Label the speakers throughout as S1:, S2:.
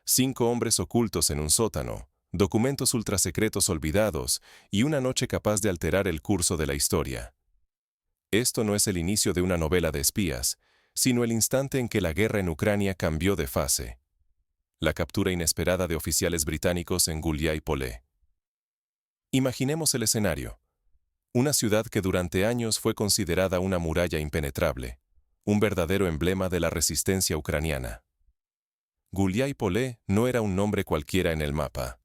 S1: 5 hombres ocultos en un sótano, documentos ultrasecretos olvidados y una noche capaz de alterar el curso de la historia. Esto no es el inicio de una novela de espías, sino el instante en que la guerra en Ucrania cambió de fase. La captura inesperada de oficiales británicos en Guliái-Polé. Imaginemos el escenario. Una ciudad que durante años fue considerada una muralla impenetrable, un verdadero emblema de la resistencia ucraniana. Guliái-Polé no era un nombre cualquiera en el mapa.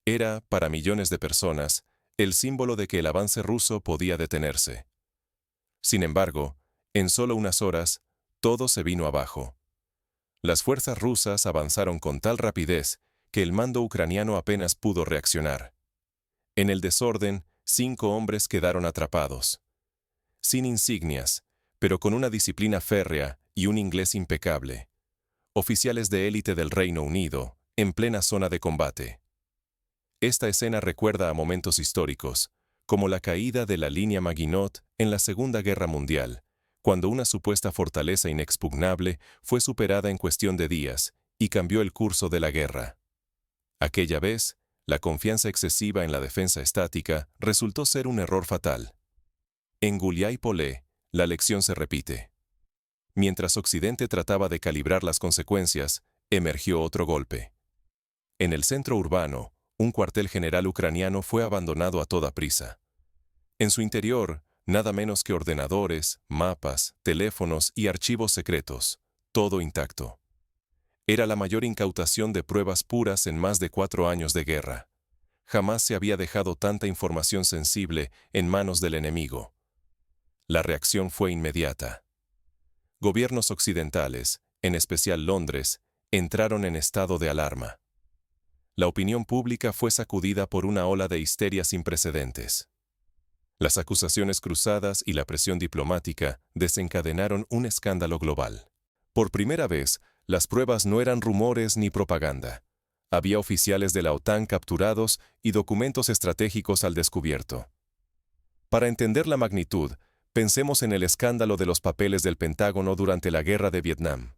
S1: Era, para millones de personas, el símbolo de que el avance ruso podía detenerse. Sin embargo, en solo unas horas, todo se vino abajo. Las fuerzas rusas avanzaron con tal rapidez que el mando ucraniano apenas pudo reaccionar. En el desorden, 5 hombres quedaron atrapados. Sin insignias, pero con una disciplina férrea y un inglés impecable. Oficiales de élite del Reino Unido, en plena zona de combate. Esta escena recuerda a momentos históricos, como la caída de la línea Maginot en la Segunda Guerra Mundial, cuando una supuesta fortaleza inexpugnable fue superada en cuestión de días y cambió el curso de la guerra. Aquella vez, la confianza excesiva en la defensa estática resultó ser un error fatal. En Guliái-Polé, la lección se repite. Mientras Occidente trataba de calibrar las consecuencias, emergió otro golpe. En el centro urbano, un cuartel general ucraniano fue abandonado a toda prisa. En su interior, nada menos que ordenadores, mapas, teléfonos y archivos secretos, todo intacto. Era la mayor incautación de pruebas puras en más de 4 años de guerra. Jamás se había dejado tanta información sensible en manos del enemigo. La reacción fue inmediata. Gobiernos occidentales, en especial Londres, entraron en estado de alarma. La opinión pública fue sacudida por una ola de histeria sin precedentes. Las acusaciones cruzadas y la presión diplomática desencadenaron un escándalo global. Por primera vez, las pruebas no eran rumores ni propaganda. Había oficiales de la OTAN capturados y documentos estratégicos al descubierto. Para entender la magnitud, pensemos en el escándalo de los papeles del Pentágono durante la Guerra de Vietnam.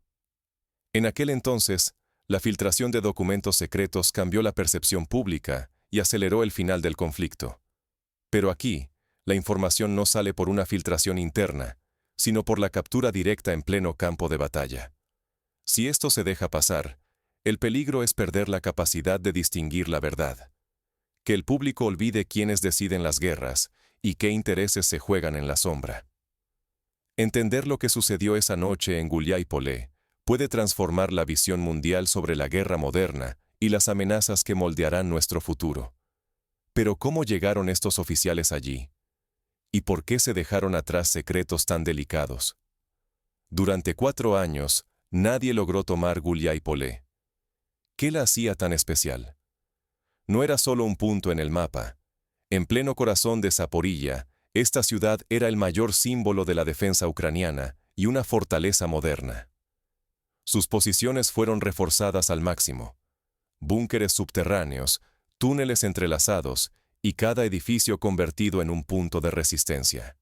S1: En aquel entonces, la filtración de documentos secretos cambió la percepción pública y aceleró el final del conflicto. Pero aquí, la información no sale por una filtración interna, sino por la captura directa en pleno campo de batalla. Si esto se deja pasar, el peligro es perder la capacidad de distinguir la verdad. Que el público olvide quiénes deciden las guerras y qué intereses se juegan en la sombra. Entender lo que sucedió esa noche en Guliái-Polé puede transformar la visión mundial sobre la guerra moderna y las amenazas que moldearán nuestro futuro. Pero ¿cómo llegaron estos oficiales allí? ¿Y por qué se dejaron atrás secretos tan delicados? Durante 4 años, nadie logró tomar Guliái-Polé. ¿Qué la hacía tan especial? No era solo un punto en el mapa. En pleno corazón de Zaporilla, esta ciudad era el mayor símbolo de la defensa ucraniana y una fortaleza moderna. Sus posiciones fueron reforzadas al máximo. Búnkeres subterráneos, túneles entrelazados y cada edificio convertido en un punto de resistencia.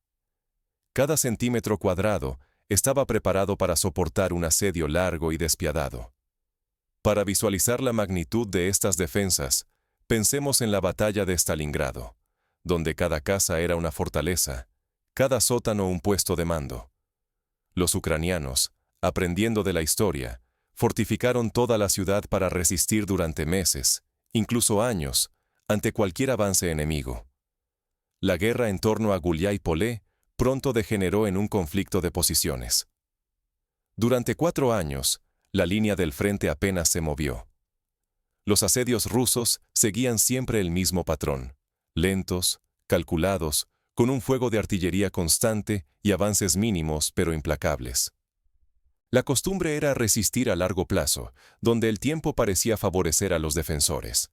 S1: Cada centímetro cuadrado estaba preparado para soportar un asedio largo y despiadado. Para visualizar la magnitud de estas defensas, pensemos en la batalla de Stalingrado, donde cada casa era una fortaleza, cada sótano un puesto de mando. Los ucranianos, aprendiendo de la historia, fortificaron toda la ciudad para resistir durante meses, incluso años, ante cualquier avance enemigo. La guerra en torno a Guliái-Polé pronto degeneró en un conflicto de posiciones. Durante 4 años, la línea del frente apenas se movió. Los asedios rusos seguían siempre el mismo patrón, lentos, calculados, con un fuego de artillería constante y avances mínimos pero implacables. La costumbre era resistir a largo plazo, donde el tiempo parecía favorecer a los defensores.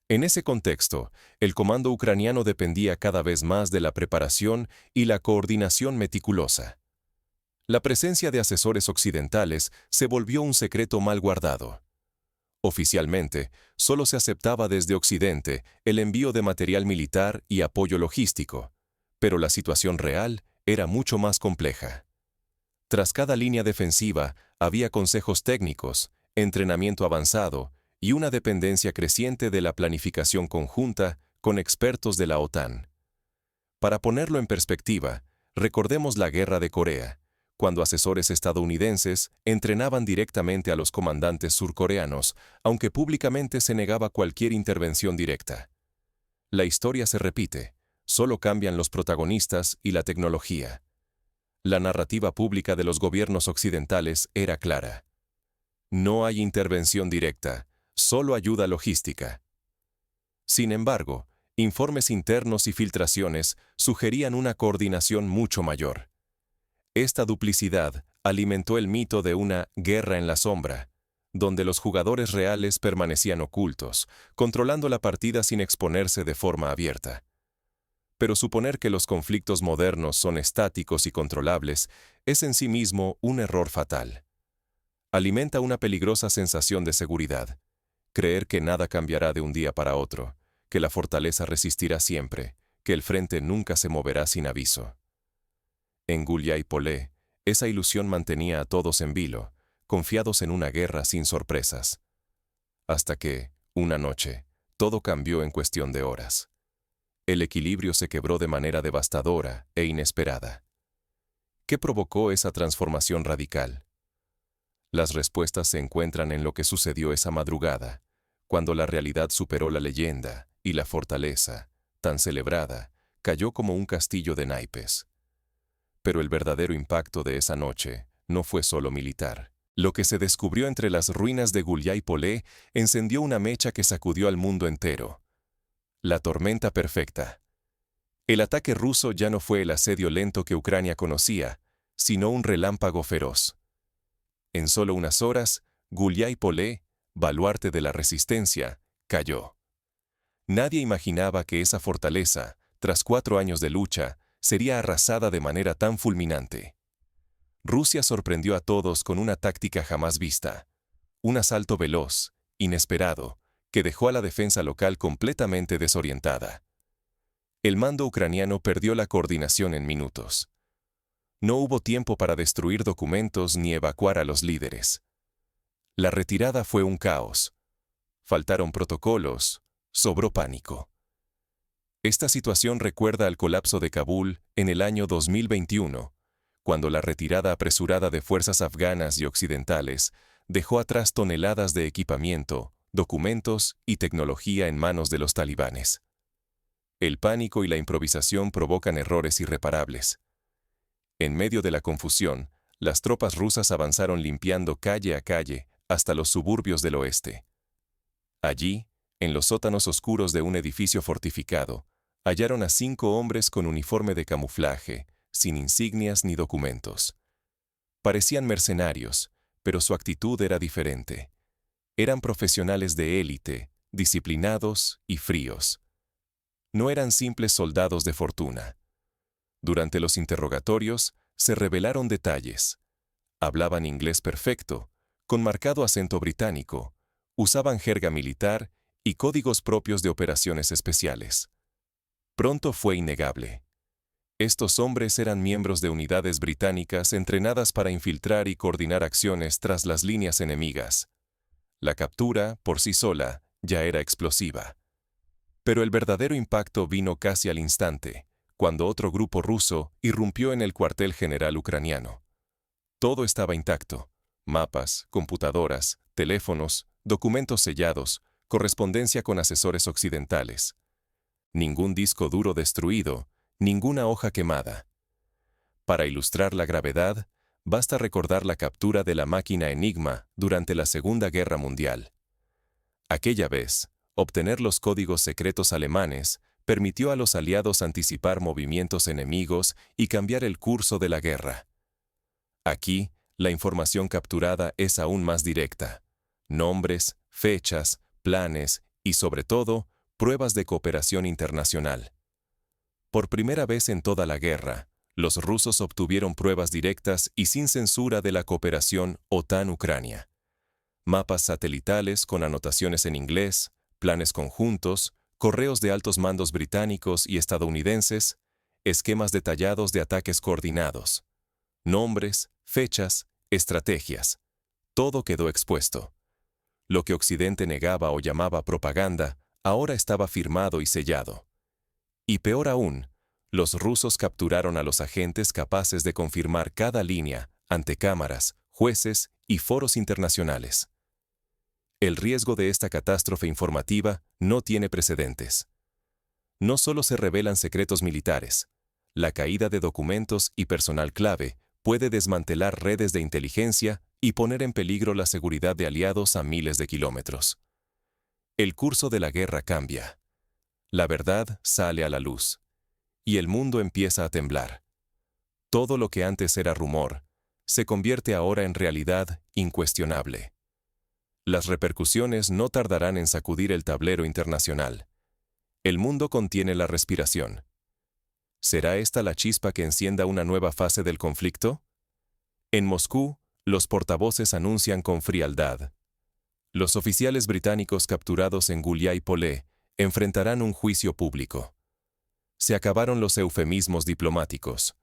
S1: En ese contexto, el comando ucraniano dependía cada vez más de la preparación y la coordinación meticulosa. La presencia de asesores occidentales se volvió un secreto mal guardado. Oficialmente, solo se aceptaba desde Occidente el envío de material militar y apoyo logístico, pero la situación real era mucho más compleja. Tras cada línea defensiva había consejos técnicos, entrenamiento avanzado y una dependencia creciente de la planificación conjunta con expertos de la OTAN. Para ponerlo en perspectiva, recordemos la Guerra de Corea, cuando asesores estadounidenses entrenaban directamente a los comandantes surcoreanos, aunque públicamente se negaba cualquier intervención directa. La historia se repite, solo cambian los protagonistas y la tecnología. La narrativa pública de los gobiernos occidentales era clara. No hay intervención directa, solo ayuda logística. Sin embargo, informes internos y filtraciones sugerían una coordinación mucho mayor. Esta duplicidad alimentó el mito de una guerra en la sombra, donde los jugadores reales permanecían ocultos, controlando la partida sin exponerse de forma abierta. Pero suponer que los conflictos modernos son estáticos y controlables es en sí mismo un error fatal. Alimenta una peligrosa sensación de seguridad, creer que nada cambiará de un día para otro, que la fortaleza resistirá siempre, que el frente nunca se moverá sin aviso. En Guillain-Polé, esa ilusión mantenía a todos en vilo, confiados en una guerra sin sorpresas. Hasta que, una noche, todo cambió en cuestión de horas. El equilibrio se quebró de manera devastadora e inesperada. ¿Qué provocó esa transformación radical? Las respuestas se encuentran en lo que sucedió esa madrugada, cuando la realidad superó la leyenda y la fortaleza, tan celebrada, cayó como un castillo de naipes. Pero el verdadero impacto de esa noche no fue solo militar. Lo que se descubrió entre las ruinas de Guillain-Polé encendió una mecha que sacudió al mundo entero. La tormenta perfecta. El ataque ruso ya no fue el asedio lento que Ucrania conocía, sino un relámpago feroz. En solo unas horas, Guillain-Polé, baluarte de la resistencia, cayó. Nadie imaginaba que esa fortaleza, tras 4 años de lucha, sería arrasada de manera tan fulminante. Rusia sorprendió a todos con una táctica jamás vista. Un asalto veloz, inesperado, que dejó a la defensa local completamente desorientada. El mando ucraniano perdió la coordinación en minutos. No hubo tiempo para destruir documentos ni evacuar a los líderes. La retirada fue un caos. Faltaron protocolos, sobró pánico. Esta situación recuerda al colapso de Kabul en el año 2021, cuando la retirada apresurada de fuerzas afganas y occidentales dejó atrás toneladas de equipamiento, documentos y tecnología en manos de los talibanes. El pánico y la improvisación provocan errores irreparables. En medio de la confusión, las tropas rusas avanzaron limpiando calle a calle hasta los suburbios del oeste. Allí, en los sótanos oscuros de un edificio fortificado, hallaron a 5 hombres con uniforme de camuflaje, sin insignias ni documentos. Parecían mercenarios, pero su actitud era diferente. Eran profesionales de élite, disciplinados y fríos. No eran simples soldados de fortuna. Durante los interrogatorios, se revelaron detalles. Hablaban inglés perfecto, con marcado acento británico, usaban jerga militar y códigos propios de operaciones especiales. Pronto fue innegable. Estos hombres eran miembros de unidades británicas entrenadas para infiltrar y coordinar acciones tras las líneas enemigas. La captura, por sí sola, ya era explosiva. Pero el verdadero impacto vino casi al instante, cuando otro grupo ruso irrumpió en el cuartel general ucraniano. Todo estaba intacto: mapas, computadoras, teléfonos, documentos sellados, correspondencia con asesores occidentales. Ningún disco duro destruido, ninguna hoja quemada. Para ilustrar la gravedad, basta recordar la captura de la máquina Enigma durante la Segunda Guerra Mundial. Aquella vez, obtener los códigos secretos alemanes permitió a los aliados anticipar movimientos enemigos y cambiar el curso de la guerra. Aquí, la información capturada es aún más directa. Nombres, fechas, planes y, sobre todo, pruebas de cooperación internacional. Por primera vez en toda la guerra, los rusos obtuvieron pruebas directas y sin censura de la cooperación OTAN-Ucrania. Mapas satelitales con anotaciones en inglés, planes conjuntos, correos de altos mandos británicos y estadounidenses, esquemas detallados de ataques coordinados. Nombres, fechas, estrategias. Todo quedó expuesto. Lo que Occidente negaba o llamaba propaganda, ahora estaba firmado y sellado. Y peor aún, los rusos capturaron a los agentes capaces de confirmar cada línea ante cámaras, jueces y foros internacionales. El riesgo de esta catástrofe informativa no tiene precedentes. No solo se revelan secretos militares, la caída de documentos y personal clave puede desmantelar redes de inteligencia y poner en peligro la seguridad de aliados a miles de kilómetros. El curso de la guerra cambia. La verdad sale a la luz. Y el mundo empieza a temblar. Todo lo que antes era rumor, se convierte ahora en realidad incuestionable. Las repercusiones no tardarán en sacudir el tablero internacional. El mundo contiene la respiración. ¿Será esta la chispa que encienda una nueva fase del conflicto? En Moscú, los portavoces anuncian con frialdad. Los oficiales británicos capturados en Guillaï-Paulé enfrentarán un juicio público. Se acabaron los eufemismos diplomáticos.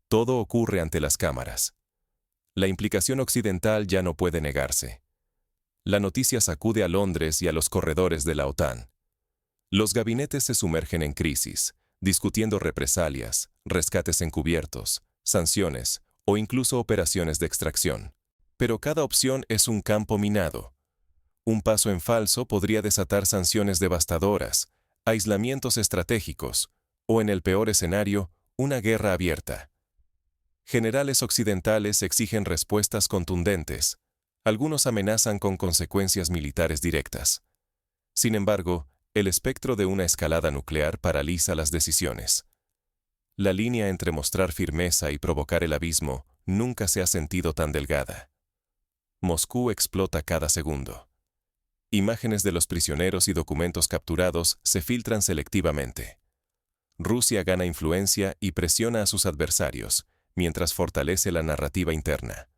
S1: Todo ocurre ante las cámaras. La implicación occidental ya no puede negarse. La noticia sacude a Londres y a los corredores de la OTAN. Los gabinetes se sumergen en crisis, discutiendo represalias, rescates encubiertos, sanciones o incluso operaciones de extracción. Pero cada opción es un campo minado. Un paso en falso podría desatar sanciones devastadoras, aislamientos estratégicos o, en el peor escenario, una guerra abierta. Generales occidentales exigen respuestas contundentes. Algunos amenazan con consecuencias militares directas. Sin embargo, el espectro de una escalada nuclear paraliza las decisiones. La línea entre mostrar firmeza y provocar el abismo nunca se ha sentido tan delgada. Moscú explota cada segundo. Imágenes de los prisioneros y documentos capturados se filtran selectivamente. Rusia gana influencia y presiona a sus adversarios, mientras fortalece la narrativa interna.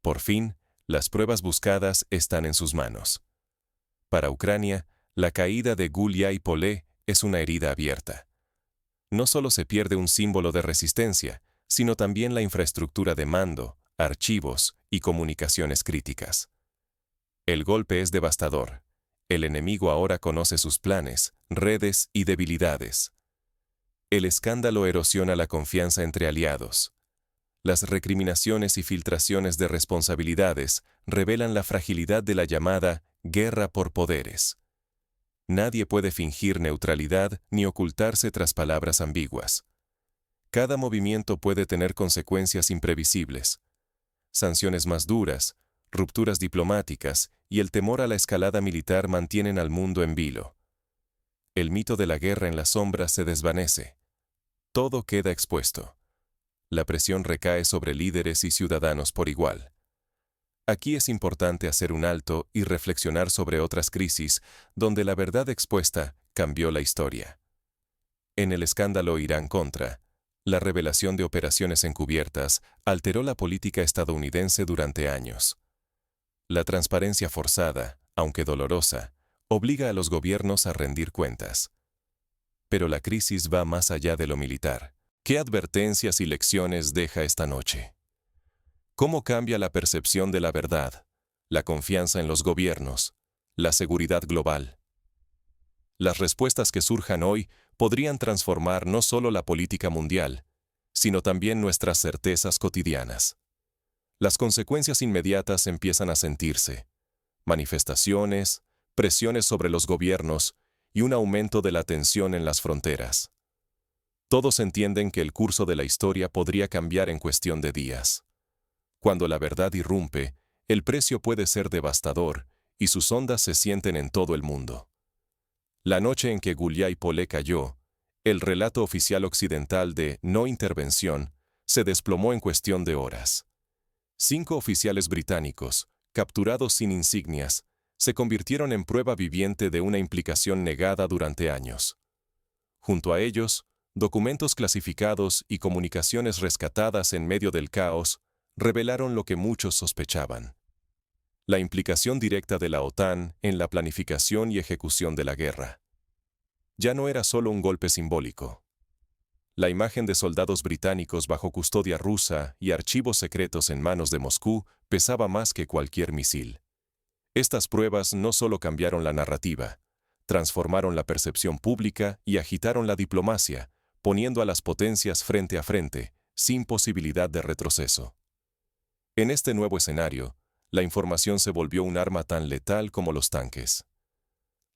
S1: Por fin, las pruebas buscadas están en sus manos. Para Ucrania, la caída de Guillaï-Paulé es una herida abierta. No solo se pierde un símbolo de resistencia, sino también la infraestructura de mando, archivos y comunicaciones críticas. El golpe es devastador. El enemigo ahora conoce sus planes, redes y debilidades. El escándalo erosiona la confianza entre aliados. Las recriminaciones y filtraciones de responsabilidades revelan la fragilidad de la llamada guerra por poderes. Nadie puede fingir neutralidad ni ocultarse tras palabras ambiguas. Cada movimiento puede tener consecuencias imprevisibles. Sanciones más duras, rupturas diplomáticas y el temor a la escalada militar mantienen al mundo en vilo. El mito de la guerra en las sombras se desvanece. Todo queda expuesto. La presión recae sobre líderes y ciudadanos por igual. Aquí es importante hacer un alto y reflexionar sobre otras crisis donde la verdad expuesta cambió la historia. En el escándalo Irán-Contra, la revelación de operaciones encubiertas alteró la política estadounidense durante años. La transparencia forzada, aunque dolorosa, obliga a los gobiernos a rendir cuentas. Pero la crisis va más allá de lo militar. ¿Qué advertencias y lecciones deja esta noche? ¿Cómo cambia la percepción de la verdad, la confianza en los gobiernos, la seguridad global? Las respuestas que surjan hoy podrían transformar no solo la política mundial, sino también nuestras certezas cotidianas. Las consecuencias inmediatas empiezan a sentirse: manifestaciones, presiones sobre los gobiernos y un aumento de la tensión en las fronteras. Todos entienden que el curso de la historia podría cambiar en cuestión de días. Cuando la verdad irrumpe, el precio puede ser devastador y sus ondas se sienten en todo el mundo. La noche en que Guillaï-Paulé cayó, el relato oficial occidental de no intervención se desplomó en cuestión de horas. 5 oficiales británicos, capturados sin insignias, se convirtieron en prueba viviente de una implicación negada durante años. Junto a ellos, documentos clasificados y comunicaciones rescatadas en medio del caos revelaron lo que muchos sospechaban: la implicación directa de la OTAN en la planificación y ejecución de la guerra. Ya no era solo un golpe simbólico. La imagen de soldados británicos bajo custodia rusa y archivos secretos en manos de Moscú pesaba más que cualquier misil. Estas pruebas no solo cambiaron la narrativa, transformaron la percepción pública y agitaron la diplomacia, poniendo a las potencias frente a frente, sin posibilidad de retroceso. En este nuevo escenario, la información se volvió un arma tan letal como los tanques.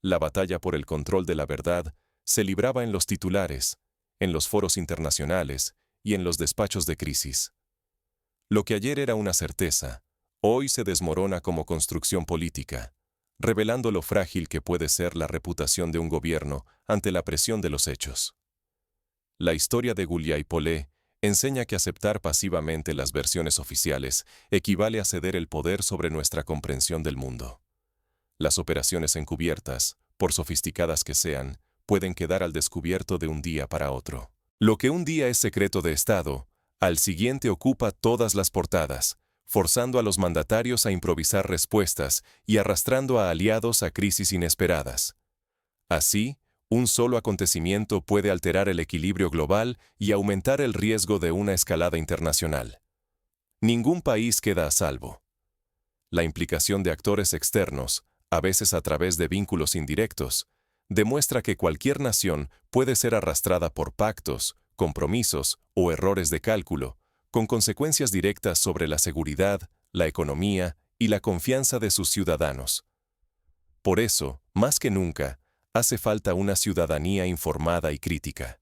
S1: La batalla por el control de la verdad se libraba en los titulares, en los foros internacionales y en los despachos de crisis. Lo que ayer era una certeza, hoy se desmorona como construcción política, revelando lo frágil que puede ser la reputación de un gobierno ante la presión de los hechos. La historia de Guillain-Polé enseña que aceptar pasivamente las versiones oficiales equivale a ceder el poder sobre nuestra comprensión del mundo. Las operaciones encubiertas, por sofisticadas que sean, pueden quedar al descubierto de un día para otro. Lo que un día es secreto de Estado, al siguiente ocupa todas las portadas, forzando a los mandatarios a improvisar respuestas y arrastrando a aliados a crisis inesperadas. Así, un solo acontecimiento puede alterar el equilibrio global y aumentar el riesgo de una escalada internacional. Ningún país queda a salvo. La implicación de actores externos, a veces a través de vínculos indirectos, demuestra que cualquier nación puede ser arrastrada por pactos, compromisos o errores de cálculo, con consecuencias directas sobre la seguridad, la economía y la confianza de sus ciudadanos. Por eso, más que nunca, hace falta una ciudadanía informada y crítica.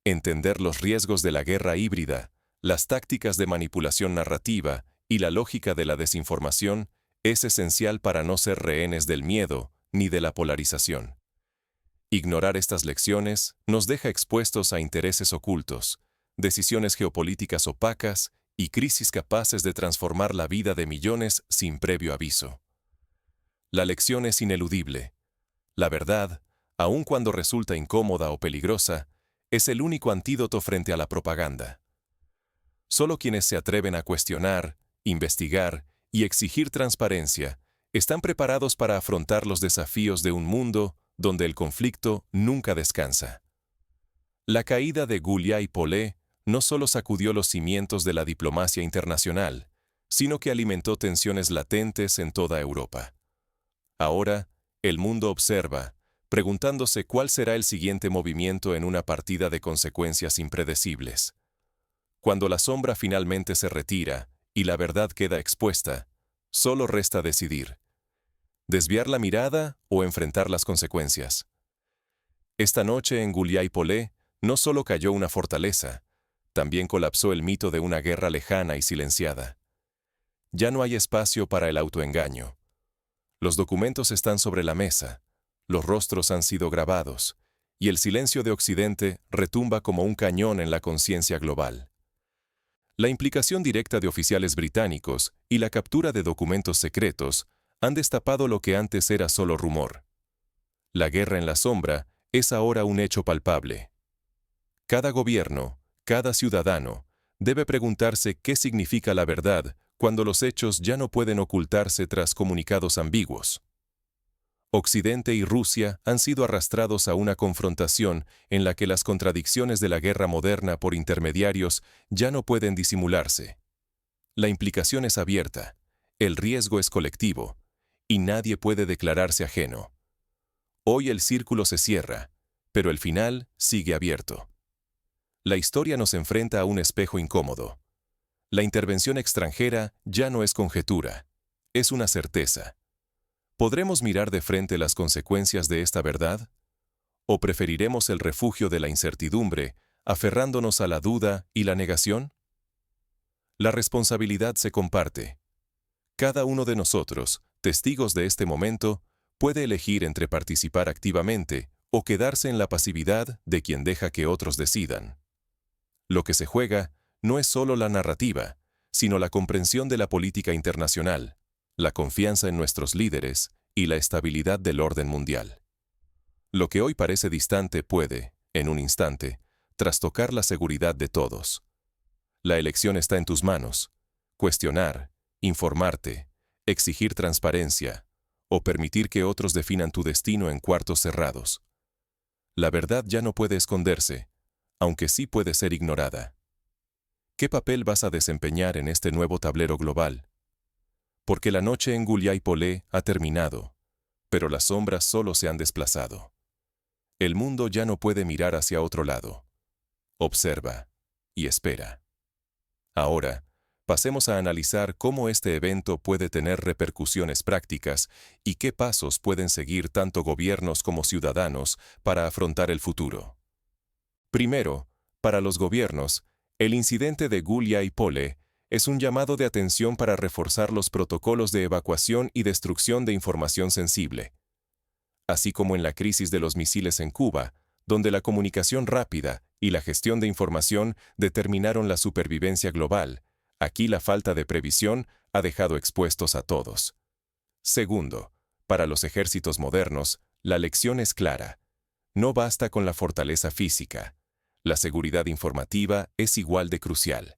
S1: Entender los riesgos de la guerra híbrida, las tácticas de manipulación narrativa y la lógica de la desinformación es esencial para no ser rehenes del miedo ni de la polarización. Ignorar estas lecciones nos deja expuestos a intereses ocultos, decisiones geopolíticas opacas y crisis capaces de transformar la vida de millones sin previo aviso. La lección es ineludible. La verdad, aun cuando resulta incómoda o peligrosa, es el único antídoto frente a la propaganda. Solo quienes se atreven a cuestionar, investigar y exigir transparencia están preparados para afrontar los desafíos de un mundo donde el conflicto nunca descansa. La caída de Guillain-Polé no solo sacudió los cimientos de la diplomacia internacional, sino que alimentó tensiones latentes en toda Europa. Ahora, el mundo observa, preguntándose cuál será el siguiente movimiento en una partida de consecuencias impredecibles. Cuando la sombra finalmente se retira y la verdad queda expuesta, solo resta decidir: desviar la mirada o enfrentar las consecuencias. Esta noche en Guillain-Polé no solo cayó una fortaleza, también colapsó el mito de una guerra lejana y silenciada. Ya no hay espacio para el autoengaño. Los documentos están sobre la mesa, los rostros han sido grabados, y el silencio de Occidente retumba como un cañón en la conciencia global. La implicación directa de oficiales británicos y la captura de documentos secretos han destapado lo que antes era solo rumor. La guerra en la sombra es ahora un hecho palpable. Cada gobierno, cada ciudadano, debe preguntarse qué significa la verdad cuando los hechos ya no pueden ocultarse tras comunicados ambiguos. Occidente y Rusia han sido arrastrados a una confrontación en la que las contradicciones de la guerra moderna por intermediarios ya no pueden disimularse. La implicación es abierta, el riesgo es colectivo, y nadie puede declararse ajeno. Hoy el círculo se cierra, pero el final sigue abierto. La historia nos enfrenta a un espejo incómodo. La intervención extranjera ya no es conjetura, es una certeza. ¿Podremos mirar de frente las consecuencias de esta verdad? ¿O preferiremos el refugio de la incertidumbre, aferrándonos a la duda y la negación? La responsabilidad se comparte. Cada uno de nosotros, testigos de este momento, puede elegir entre participar activamente o quedarse en la pasividad de quien deja que otros decidan. Lo que se juega no es solo la narrativa, sino la comprensión de la política internacional, la confianza en nuestros líderes y la estabilidad del orden mundial. Lo que hoy parece distante puede, en un instante, trastocar la seguridad de todos. La elección está en tus manos: cuestionar, informarte, exigir transparencia o permitir que otros definan tu destino en cuartos cerrados. La verdad ya no puede esconderse, aunque sí puede ser ignorada. ¿Qué papel vas a desempeñar en este nuevo tablero global? porque la noche en Gulyaipolé ha terminado, pero las sombras solo se han desplazado. El mundo ya no puede mirar hacia otro lado. Observa y espera. Ahora, pasemos a analizar cómo este evento puede tener repercusiones prácticas y qué pasos pueden seguir tanto gobiernos como ciudadanos para afrontar el futuro. Primero, para los gobiernos, el incidente de Gulyaipolé es un llamado de atención para reforzar los protocolos de evacuación y destrucción de información sensible. Así como en la crisis de los misiles en Cuba, donde la comunicación rápida y la gestión de información determinaron la supervivencia global, aquí la falta de previsión ha dejado expuestos a todos. Segundo, para los ejércitos modernos, la lección es clara. No basta con la fortaleza física. La seguridad informativa es igual de crucial.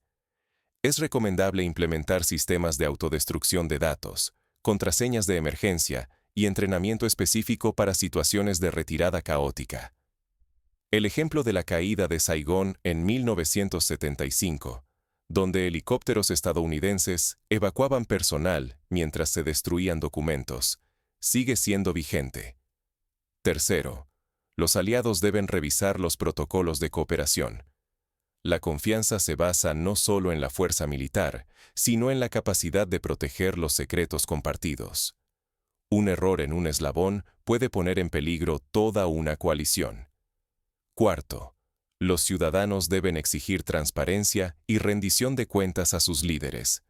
S1: Es recomendable implementar sistemas de autodestrucción de datos, contraseñas de emergencia y entrenamiento específico para situaciones de retirada caótica. El ejemplo de la caída de Saigón en 1975, donde helicópteros estadounidenses evacuaban personal mientras se destruían documentos, sigue siendo vigente. Tercero, los aliados deben revisar los protocolos de cooperación. La confianza se basa no solo en la fuerza militar, sino en la capacidad de proteger los secretos compartidos. Un error en un eslabón puede poner en peligro toda una coalición. Cuarto, los ciudadanos deben exigir transparencia y rendición de cuentas a sus líderes.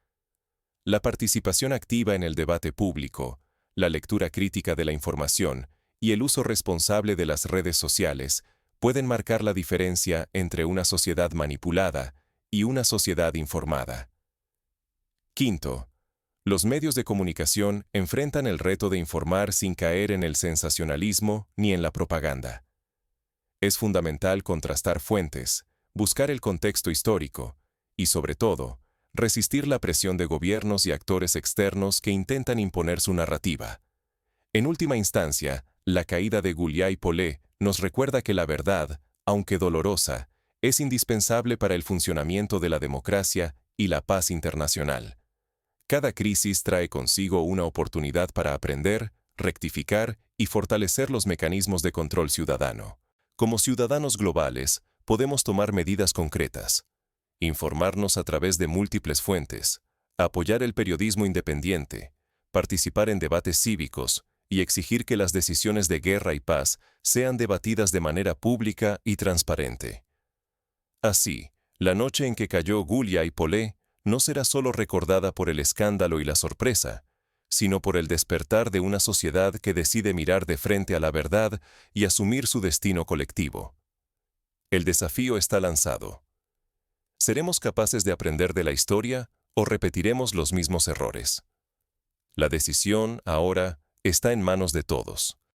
S1: La participación activa en el debate público, la lectura crítica de la información y el uso responsable de las redes sociales pueden marcar la diferencia entre una sociedad manipulada y una sociedad informada. Quinto, los medios de comunicación enfrentan el reto de informar sin caer en el sensacionalismo ni en la propaganda. Es fundamental contrastar fuentes, buscar el contexto histórico y, sobre todo, resistir la presión de gobiernos y actores externos que intentan imponer su narrativa. En última instancia, la caída de Gulyaipolé nos recuerda que la verdad, aunque dolorosa, es indispensable para el funcionamiento de la democracia y la paz internacional. Cada crisis trae consigo una oportunidad para aprender, rectificar y fortalecer los mecanismos de control ciudadano. Como ciudadanos globales, podemos tomar medidas concretas, informarnos a través de múltiples fuentes, apoyar el periodismo independiente, participar en debates cívicos y exigir que las decisiones de guerra y paz sean debatidas de manera pública y transparente. Así, la noche en que cayó Gulyaipolé no será solo recordada por el escándalo y la sorpresa, sino por el despertar de una sociedad que decide mirar de frente a la verdad y asumir su destino colectivo. El desafío está lanzado. ¿Seremos capaces de aprender de la historia o repetiremos los mismos errores? La decisión, ahora, está en manos de todos.